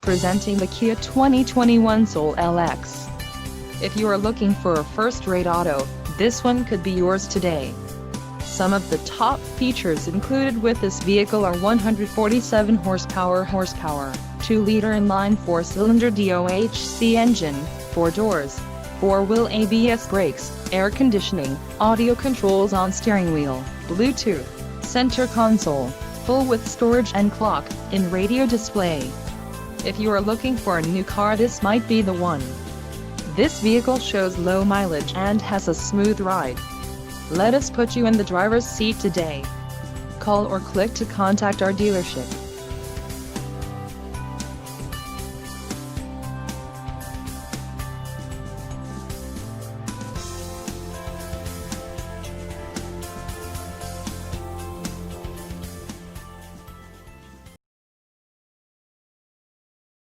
Presenting the Kia 2021 Soul LX. If you are looking for a first-rate auto, this one could be yours today. Some of the top features included with this vehicle are 147 horsepower, 2-liter inline 4-cylinder DOHC engine, 4 doors, 4-wheel ABS brakes, air conditioning, audio controls on steering wheel, Bluetooth, center console, full with storage and clock-in radio display. If you are looking for a new car, this might be the one. This vehicle shows low mileage and has a smooth ride. Let us put you in the driver's seat today. Call or click to contact our dealership.